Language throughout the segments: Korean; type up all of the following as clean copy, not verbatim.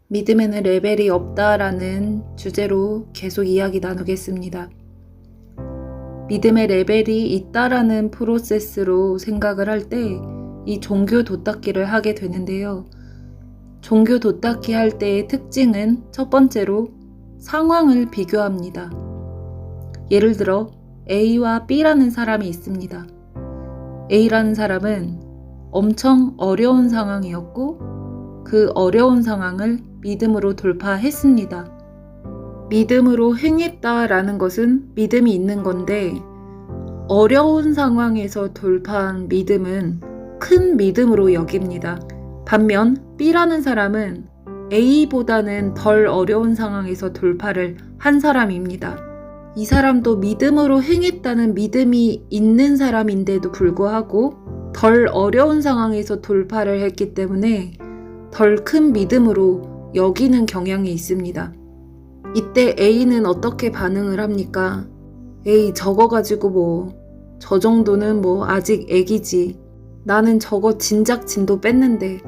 믿음에는 레벨이 없다라는 주제로 계속 이야기 나누겠습니다. 믿음의 레벨이 있다라는 프로세스로 생각을 할 때 이 종교 돛닦기를 하게 되는데요. 종교 돛닦기 할 때의 특징은 첫 번째로 상황을 비교합니다. 예를 들어 A와 B라는 사람이 있습니다. A라는 사람은 엄청 어려운 상황이었고 그 어려운 상황을 믿음으로 돌파했습니다. 믿음으로 행했다라는 것은 믿음이 있는 건데 어려운 상황에서 돌파한 믿음은 큰 믿음으로 여깁니다. 반면 B라는 사람은 A보다는 덜 어려운 상황에서 돌파를 한 사람입니다. 이 사람도 믿음으로 행했다는 믿음이 있는 사람인데도 불구하고 덜 어려운 상황에서 돌파를 했기 때문에 덜 큰 믿음으로 여기는 경향이 있습니다. 이때 A는 어떻게 반응을 합니까? 에이, 저거 가지고 저 정도는 아직 애기지. 나는 저거 진작 진도 뺐는데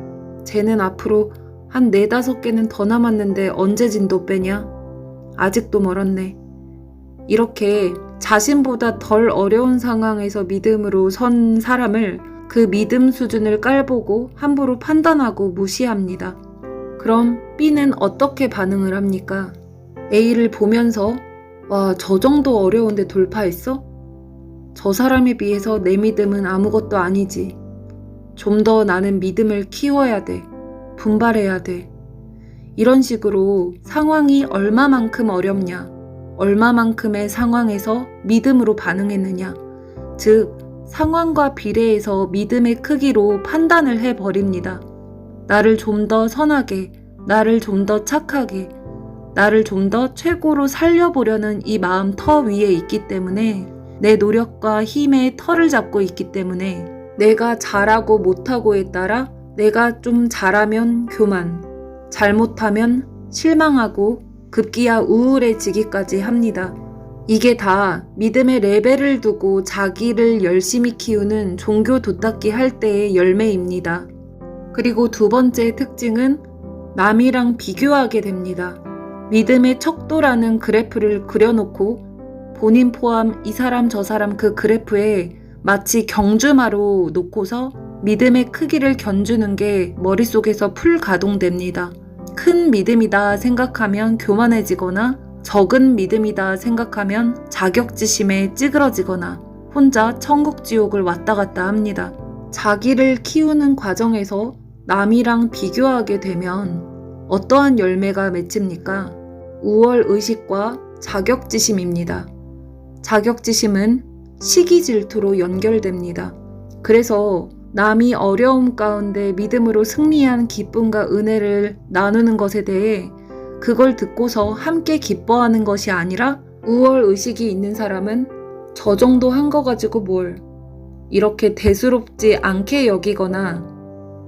쟤는 앞으로 한 4-5개는 더 남았는데 언제 진도 빼냐? 아직도 멀었네. 이렇게 자신보다 덜 어려운 상황에서 믿음으로 선 사람을 그 믿음 수준을 깔보고 함부로 판단하고 무시합니다. 그럼 B는 어떻게 반응을 합니까? A를 보면서 와, 저 정도 어려운데 돌파했어? 저 사람에 비해서 내 믿음은 아무것도 아니지. 좀 더 나는 믿음을 키워야 돼. 분발해야 돼. 이런 식으로 상황이 얼마만큼 어렵냐, 얼마만큼의 상황에서 믿음으로 반응했느냐, 즉 상황과 비례해서 믿음의 크기로 판단을 해버립니다. 나를 좀 더 선하게, 나를 좀 더 착하게, 나를 좀 더 최고로 살려보려는 이 마음 터 위에 있기 때문에, 내 노력과 힘의 터를 잡고 있기 때문에 내가 잘하고 못하고에 따라 내가 좀 잘하면 교만, 잘못하면 실망하고 급기야 우울해지기까지 합니다. 이게 다 믿음의 레벨을 두고 자기를 열심히 키우는 종교 돛닦기 할 때의 열매입니다. 그리고 두 번째 특징은 남이랑 비교하게 됩니다. 믿음의 척도라는 그래프를 그려놓고 본인 포함 이 사람 저 사람 그 그래프에 마치 경주마로 놓고서 믿음의 크기를 견주는 게 머릿속에서 풀 가동됩니다. 큰 믿음이다 생각하면 교만해지거나 적은 믿음이다 생각하면 자격지심에 찌그러지거나 혼자 천국 지옥을 왔다 갔다 합니다. 자기를 키우는 과정에서 남이랑 비교하게 되면 어떠한 열매가 맺힙니까? 우월의식과 자격지심입니다. 자격지심은 시기 질투로 연결됩니다. 그래서 남이 어려움 가운데 믿음으로 승리한 기쁨과 은혜를 나누는 것에 대해 그걸 듣고서 함께 기뻐하는 것이 아니라 우월의식이 있는 사람은 저 정도 한 거 가지고 뭘 이렇게 대수롭지 않게 여기거나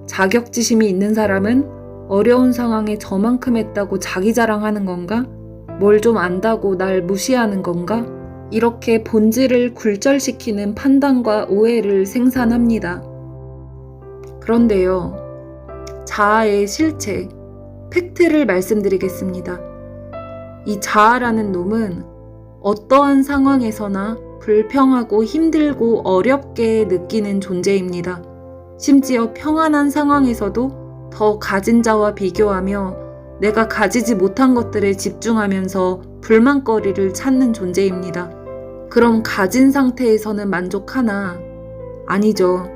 자격지심이 있는 사람은 어려운 상황에 저만큼 했다고 자기 자랑하는 건가? 뭘 좀 안다고 날 무시하는 건가? 이렇게 본질을 굴절시키는 판단과 오해를 생산합니다. 그런데요, 자아의 실체, 팩트를 말씀드리겠습니다. 이 자아라는 놈은 어떠한 상황에서나 불평하고 힘들고 어렵게 느끼는 존재입니다. 심지어 평안한 상황에서도 더 가진 자와 비교하며 내가 가지지 못한 것들에 집중하면서 불만거리를 찾는 존재입니다. 그럼 가진 상태에서는 만족하나? 아니죠.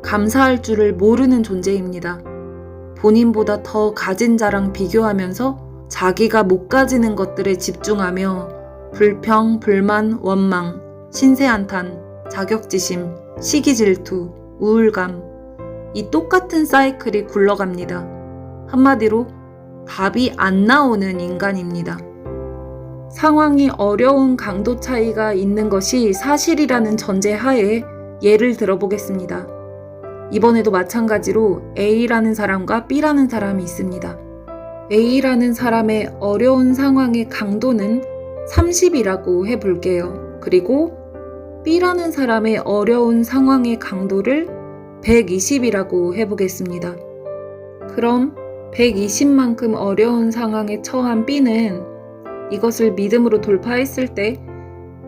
감사할 줄을 모르는 존재입니다. 본인보다 더 가진 자랑 비교하면서 자기가 못 가지는 것들에 집중하며 불평, 불만, 원망, 신세한탄, 자격지심, 시기질투, 우울감, 이 똑같은 사이클이 굴러갑니다. 한마디로 답이 안 나오는 인간입니다. 상황이 어려운 강도 차이가 있는 것이 사실이라는 전제 하에 예를 들어보겠습니다. 이번에도 마찬가지로 A라는 사람과 B라는 사람이 있습니다. A라는 사람의 어려운 상황의 강도는 30이라고 해볼게요. 그리고 B라는 사람의 어려운 상황의 강도를 120이라고 해보겠습니다. 그럼 120만큼 어려운 상황에 처한 B는 이것을 믿음으로 돌파했을 때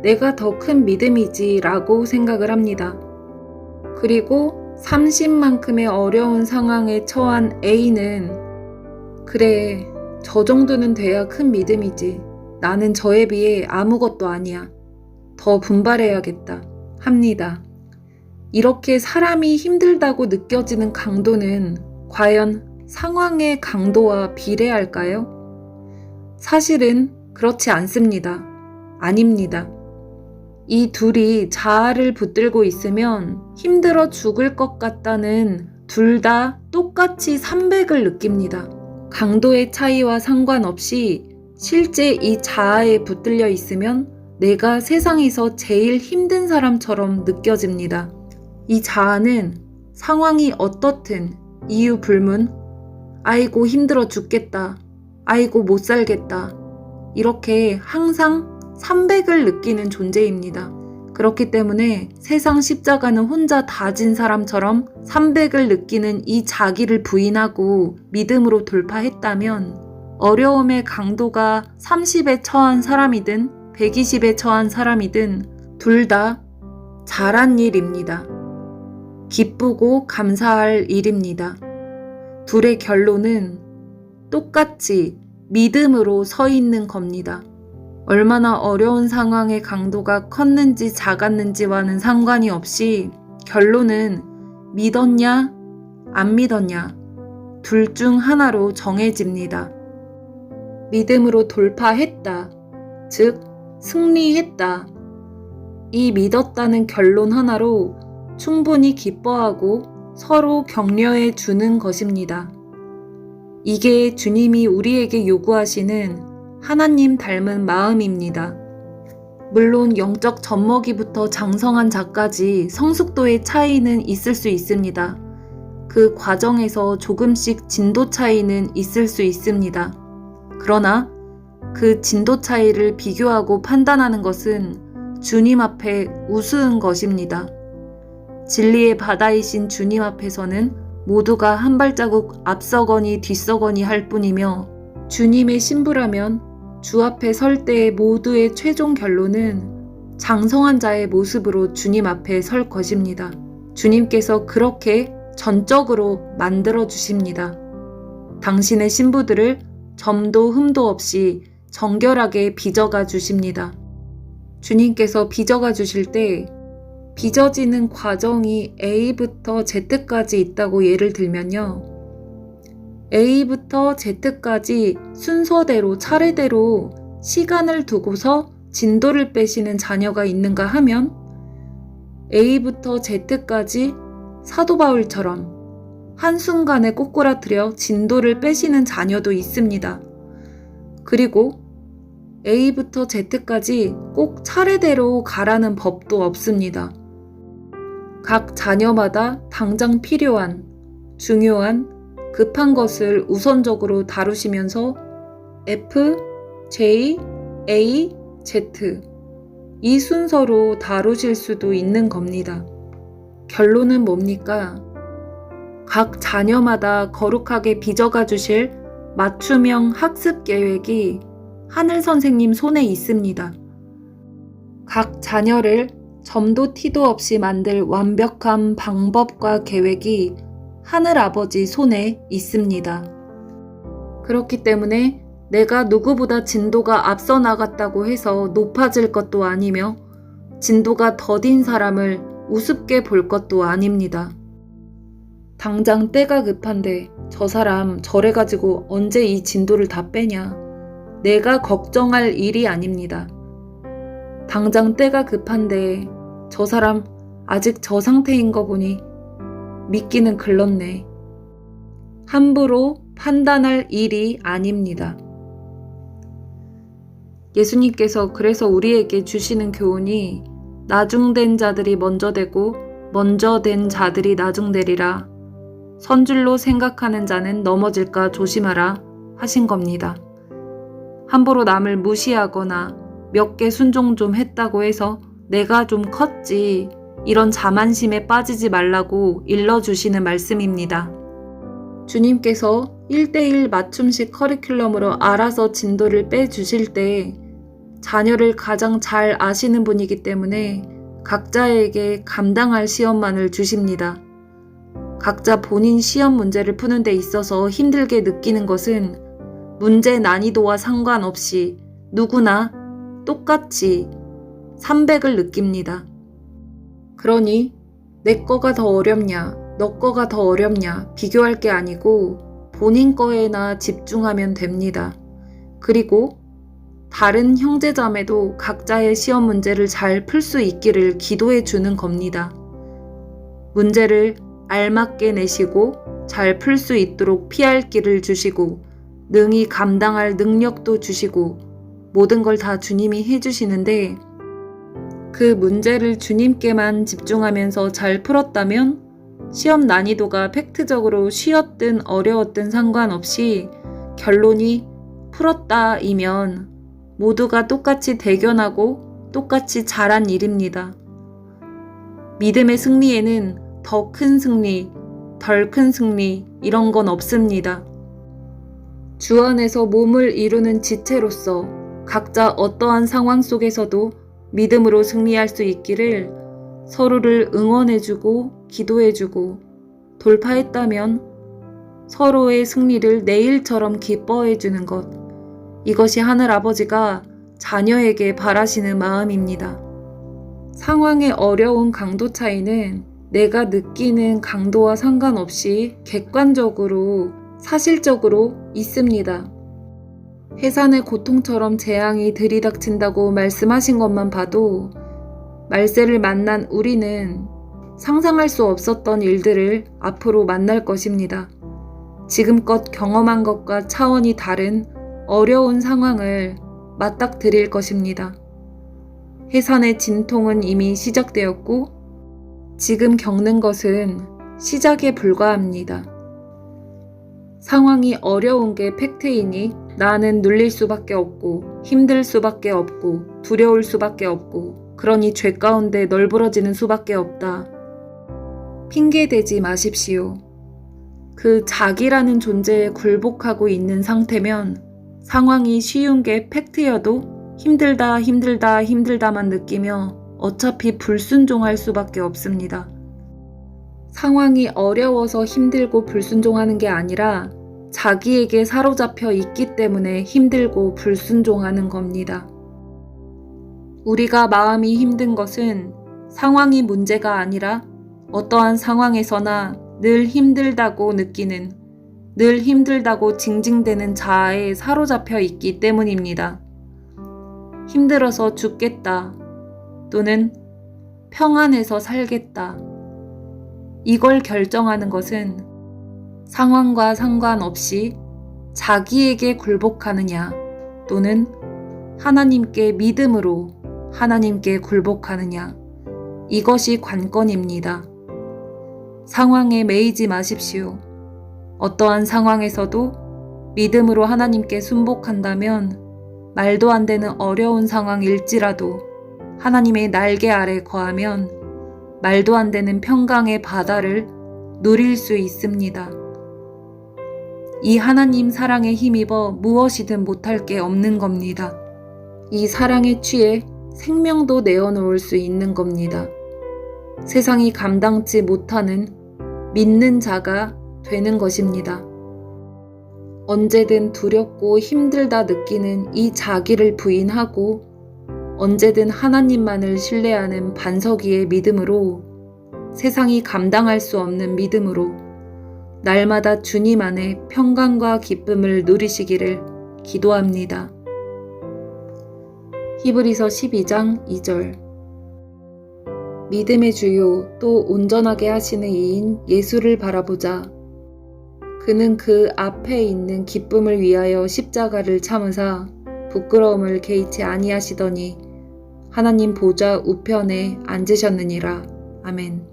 내가 더 큰 믿음이지 라고 생각을 합니다. 그리고 30만큼의 어려운 상황에 처한 A는 그래, 저 정도는 돼야 큰 믿음이지. 나는 저에 비해 아무것도 아니야. 더 분발해야겠다. 합니다. 이렇게 사람이 힘들다고 느껴지는 강도는 과연 상황의 강도와 비례할까요? 사실은 그렇지 않습니다. 아닙니다. 이 둘이 자아를 붙들고 있으면 힘들어 죽을 것 같다는 둘 다 똑같이 300을 느낍니다. 강도의 차이와 상관없이 실제 이 자아에 붙들려 있으면 내가 세상에서 제일 힘든 사람처럼 느껴집니다. 이 자아는 상황이 어떻든 이유 불문, 아이고 힘들어 죽겠다, 아이고 못 살겠다, 이렇게 항상 300을 느끼는 존재입니다. 그렇기 때문에 세상 십자가는 혼자 다 진 사람처럼 300을 느끼는 이 자기를 부인하고 믿음으로 돌파했다면 어려움의 강도가 30에 처한 사람이든 120에 처한 사람이든 둘 다 잘한 일입니다. 기쁘고 감사할 일입니다. 둘의 결론은 똑같이 믿음으로 서 있는 겁니다. 얼마나 어려운 상황의 강도가 컸는지 작았는지와는 상관이 없이 결론은 믿었냐, 안 믿었냐, 둘 중 하나로 정해집니다. 믿음으로 돌파했다, 즉 승리했다. 이 믿었다는 결론 하나로 충분히 기뻐하고 서로 격려해 주는 것입니다. 이게 주님이 우리에게 요구하시는 하나님 닮은 마음입니다. 물론 영적 젖먹이부터 장성한 자까지 성숙도의 차이는 있을 수 있습니다. 그 과정에서 조금씩 진도 차이는 있을 수 있습니다. 그러나 그 진도 차이를 비교하고 판단하는 것은 주님 앞에 우스운 것입니다. 진리의 바다이신 주님 앞에서는 모두가 한 발자국 앞서거니 뒤서거니 할 뿐이며 주님의 신부라면 주 앞에 설 때의 모두의 최종 결론은 장성한 자의 모습으로 주님 앞에 설 것입니다. 주님께서 그렇게 전적으로 만들어 주십니다. 당신의 신부들을 점도 흠도 없이 정결하게 빚어가 주십니다. 주님께서 빚어가 주실 때 빚어지는 과정이 A부터 Z까지 있다고 예를 들면요. A부터 Z까지 순서대로 차례대로 시간을 두고서 진도를 빼시는 자녀가 있는가 하면 A부터 Z까지 사도 바울처럼 한순간에 꼬꾸라뜨려 진도를 빼시는 자녀도 있습니다. 그리고 A부터 Z까지 꼭 차례대로 가라는 법도 없습니다. 각 자녀마다 당장 필요한, 중요한, 급한 것을 우선적으로 다루시면서 F, J, A, Z 이 순서로 다루실 수도 있는 겁니다. 결론은 뭡니까? 각 자녀마다 거룩하게 빚어가 주실 맞춤형 학습 계획이 하늘 선생님 손에 있습니다. 각 자녀를 점도 티도 없이 만들 완벽한 방법과 계획이 하늘 아버지 손에 있습니다. 그렇기 때문에 내가 누구보다 진도가 앞서 나갔다고 해서 높아질 것도 아니며 진도가 더딘 사람을 우습게 볼 것도 아닙니다. 당장 때가 급한데 저 사람 저래가지고 언제 이 진도를 다 빼냐. 내가 걱정할 일이 아닙니다. 당장 때가 급한데 저 사람 아직 저 상태인 거 보니 믿기는 글렀네. 함부로 판단할 일이 아닙니다. 예수님께서 그래서 우리에게 주시는 교훈이 나중된 자들이 먼저 되고 먼저 된 자들이 나중되리라. 선줄로 생각하는 자는 넘어질까 조심하라 하신 겁니다. 함부로 남을 무시하거나 몇 개 순종 좀 했다고 해서 내가 좀 컸지 이런 자만심에 빠지지 말라고 일러주시는 말씀입니다. 주님께서 1대1 맞춤식 커리큘럼으로 알아서 진도를 빼주실 때 자녀를 가장 잘 아시는 분이기 때문에 각자에게 감당할 시험만을 주십니다. 각자 본인 시험 문제를 푸는 데 있어서 힘들게 느끼는 것은 문제 난이도와 상관없이 누구나 똑같이 300을 느낍니다. 그러니 내 거가 더 어렵냐, 너 거가 더 어렵냐 비교할 게 아니고 본인 거에나 집중하면 됩니다. 그리고 다른 형제자매도 각자의 시험 문제를 잘 풀 수 있기를 기도해 주는 겁니다. 문제를 알맞게 내시고 잘 풀 수 있도록 피할 길을 주시고 능히 감당할 능력도 주시고 모든 걸 다 주님이 해주시는데 그 문제를 주님께만 집중하면서 잘 풀었다면 시험 난이도가 팩트적으로 쉬웠든 어려웠든 상관없이 결론이 풀었다이면 모두가 똑같이 대견하고 똑같이 잘한 일입니다. 믿음의 승리에는 더 큰 승리, 덜 큰 승리 이런 건 없습니다. 주 안에서 몸을 이루는 지체로서 각자 어떠한 상황 속에서도 믿음으로 승리할 수 있기를 서로를 응원해주고 기도해주고 돌파했다면 서로의 승리를 내일처럼 기뻐해주는 것. 이것이 하늘아버지가 자녀에게 바라시는 마음입니다. 상황의 어려운 강도 차이는 내가 느끼는 강도와 상관없이 객관적으로 사실적으로 있습니다. 해산의 고통처럼 재앙이 들이닥친다고 말씀하신 것만 봐도 말세를 만난 우리는 상상할 수 없었던 일들을 앞으로 만날 것입니다. 지금껏 경험한 것과 차원이 다른 어려운 상황을 맞닥뜨릴 것입니다. 해산의 진통은 이미 시작되었고 지금 겪는 것은 시작에 불과합니다. 상황이 어려운 게 팩트이니 나는 눌릴 수밖에 없고 힘들 수밖에 없고 두려울 수밖에 없고 그러니 죄 가운데 널브러지는 수밖에 없다. 핑계대지 마십시오. 그 자기라는 존재에 굴복하고 있는 상태면 상황이 쉬운 게 팩트여도 힘들다만 느끼며 어차피 불순종할 수밖에 없습니다. 상황이 어려워서 힘들고 불순종하는 게 아니라 자기에게 사로잡혀 있기 때문에 힘들고 불순종하는 겁니다. 우리가 마음이 힘든 것은 상황이 문제가 아니라 어떠한 상황에서나 늘 힘들다고 느끼는, 늘 힘들다고 징징대는 자아에 사로잡혀 있기 때문입니다. 힘들어서 죽겠다 또는 평안해서 살겠다. 이걸 결정하는 것은 상황과 상관없이 자기에게 굴복하느냐 또는 하나님께 믿음으로 하나님께 굴복하느냐 이것이 관건입니다. 상황에 매이지 마십시오. 어떠한 상황에서도 믿음으로 하나님께 순복한다면 말도 안 되는 어려운 상황일지라도 하나님의 날개 아래 거하면 말도 안 되는 평강의 바다를 누릴 수 있습니다. 이 하나님 사랑에 힘입어 무엇이든 못할 게 없는 겁니다. 이 사랑에 취해 생명도 내어놓을 수 있는 겁니다. 세상이 감당치 못하는 믿는 자가 되는 것입니다. 언제든 두렵고 힘들다 느끼는 이 자기를 부인하고 언제든 하나님만을 신뢰하는 반석이의 믿음으로 세상이 감당할 수 없는 믿음으로 날마다 주님 안에 평강과 기쁨을 누리시기를 기도합니다. 히브리서 12장 2절 믿음의 주요 또 온전하게 하시는 이인 예수를 바라보자. 그는 그 앞에 있는 기쁨을 위하여 십자가를 참으사 부끄러움을 개의치 아니하시더니 하나님 보좌 우편에 앉으셨느니라. 아멘.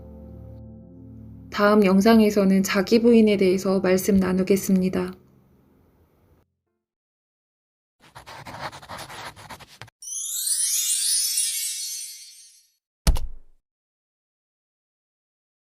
다음 영상에서는 자기 부인에 대해서 말씀 나누겠습니다.